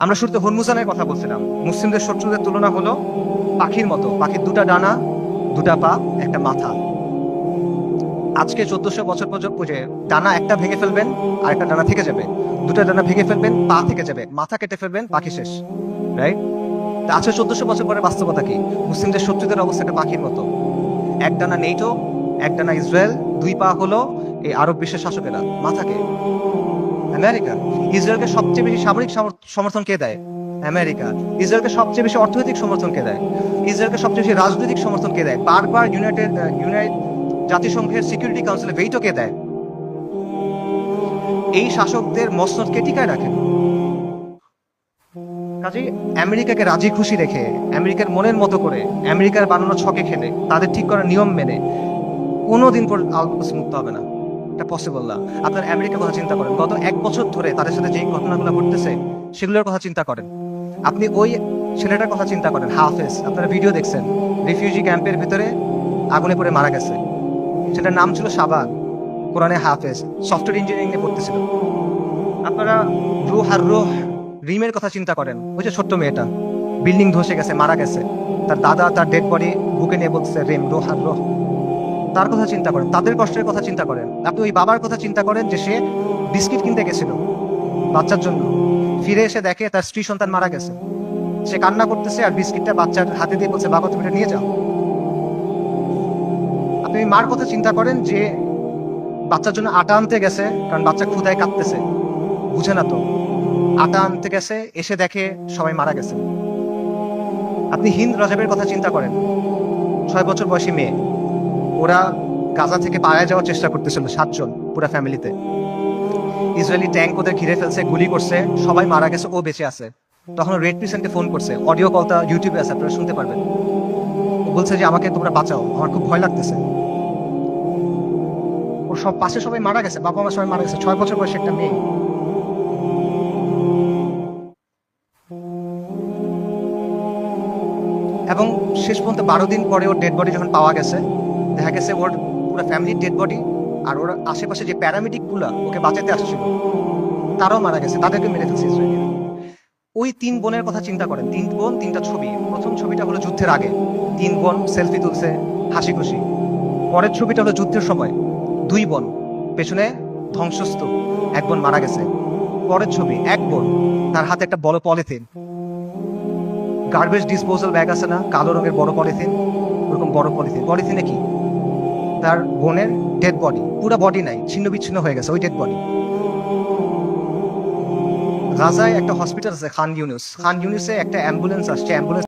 আমরা শুরুতে হরমুজানের কথা বলছিলাম। মুসলিমদের শত্রুদের তুলনা হলো পাখির মতো। পাখির দুটা ডানা, দুটা পা, একটা মাথা। আজকে 1400 বছর পর্যন্ত ডানা একটা ভেঙে ফেলবেন, আর একটা ডানা থেকে যাবে। দুটা ডানা ভেঙে ফেলবেন, পা থেকে যাবে। মাথা কেটে ফেলবেন, পাখি শেষ। রাইট? আজকে 1400 বছর পরে বাস্তবতা কি? মুসলিমদের শত্রুদের অবস্থা একটা পাখির মতো। এক ডানা নেটো, এক ডানা ইসরায়েল, দুই পা হলো এই আরব বিশ্বের শাসকেরা। মাথাকে আমেরিকা। ইসরায়েলকে সবচেয়ে বেশি সামরিক সমর্থন কে দেয়? আমেরিকা। ইসরায়েলকে সবচেয়ে বেশি অর্থনৈতিক সমর্থন কে দেয়? ইসরায়েলকে সবচেয়ে বেশি রাজনৈতিক সমর্থন কে দেয়? বারবার ইউনাইটেড জাতিসংঘের সিকিউরিটি কাউন্সিলে ভেটো কে দেয়? এই শাসকদের মসনদ কে টিকায় রাখেন? কাজেই আমেরিকাকে রাজি খুশি রেখে, আমেরিকার মনের মতো করে, আমেরিকার বানানো ছকে খেলে, তাদের ঠিক করা নিয়ম মেনে কোনোদিন পর আলবাস মুক্ত হবে না। এটা পসিবল না। আপনার আমেরিকার কথা চিন্তা করেন, গত 1 বছর ধরে তাদের সাথে যে ঘটনাগুলো ঘটতেছে সেগুলোর কথা চিন্তা করেন। আপনি ওই ছেলেটার কথা চিন্তা করেন, হাফেজ। আপনারা ভিডিও দেখছেন, রিফিউজি ক্যাম্পের ভিতরে আগুনে পড়ে মারা গেছে। সেটার নাম ছিল শাবান, কোরআনে হাফেজ, সফটওয়্যার ইঞ্জিনিয়ারিং নিয়ে পড়তেছিল। আপনারা রুহ আর রুহ রিমের কথা চিন্তা করেন, ওই যে ছোট্ট মেয়েটা বিল্ডিং ধসে গেছে, মারা গেছে, তার দাদা তার ডেড বডি বুকে নিয়ে বলছে রিম, রুহ আর রুহ। তার কথা চিন্তা করেন, তাদের কষ্টের কথা চিন্তা করেন। আপনি ওই বাবার কথা চিন্তা করেন যে সে বিস্কিট কিনতে গেছিল বাচ্চার জন্য, ফিরে এসে দেখে তার স্ত্রী সন্তান মারা গেছে। সে কান্না করতেছে আর বিস্কিটটা বাচ্চার হাতে দিয়ে বলছে, বাবা তুমি এটা নিয়ে যাও। আপনি ওই মার কথা চিন্তা করেন যে বাচ্চার জন্য আটা আনতে গেছে, কারণ বাচ্চা ক্ষুধায় কাঁদতেছে, বুঝে না তো। আটা আনতে গেছে, এসে দেখে সবাই মারা গেছে। আপনি হিন্দ রজবের কথা চিন্তা করেন, 6 বছর বয়সী মেয়ে। ওরা গাজা থেকে পালায় যাওয়ার চেষ্টা করতেছিল, 7 জন পুরো ফ্যামিলিতে। ইসরায়েলি ট্যাঙ্ক ওদের ঘিরে ফেলছে, গুলি করছে, সবাই মারা গেছে, ও বেঁচে আছে। তখন রেড ক্রিসেন্টকে ফোন করছে, অডিও কলটা ইউটিউবে আছে, আপনারা শুনতে পারবেন। ও বলছে যে আমাকে তোমরা বাঁচাও, আমার খুব ভয় লাগতেছে। ওর সব পাশে সবাই মারা গেছে, বাবা মা সবাই মারা গেছে, 6 বছর বয়সী একটা মেয়ে। এবং শেষ পর্যন্ত 12 দিন পরে ওর ডেড বডি যখন পাওয়া গেছে, দেখা গেছে ওর পুরো ফ্যামিলির ডেড বডি, আর ওর আশেপাশে যে প্যারামেডিক গুলা ওকে বাঁচাতে আসছিল তারাও মারা গেছে, তাদেরকে মেরে ফেলছে ইসরায়েলিরা। ওই 3 বোনের কথা চিন্তা করেন, 3 বোন, 3টা ছবি। প্রথম ছবিটা হলো যুদ্ধের আগে, 3 বোন সেলফি তুলছে হাসি খুশি। পরের ছবিটা হলো যুদ্ধের সময়, 2 বোন, পেছনে ধ্বংসস্তূপ, 1 বোন মারা গেছে। পরের ছবি, 1 বোন, তার হাতে একটা বড় পলিথিন, গার্বেজ ডিসপোজাল ব্যাগ আছে না, কালো রঙের বড় পলিথিন, ওরকম বড় পলিথিন। পলিথিনে কি? তার বোনের ডেড বডি, পুরো বডি নাই, ছিন্ন বিচ্ছিন্ন হয়ে গেছে ওই ডেড বডি। গাজায় একটা হসপিটাল আছে খান ইউনুসে একটা অ্যাম্বুলেন্স আসছে, অ্যাম্বুলেন্স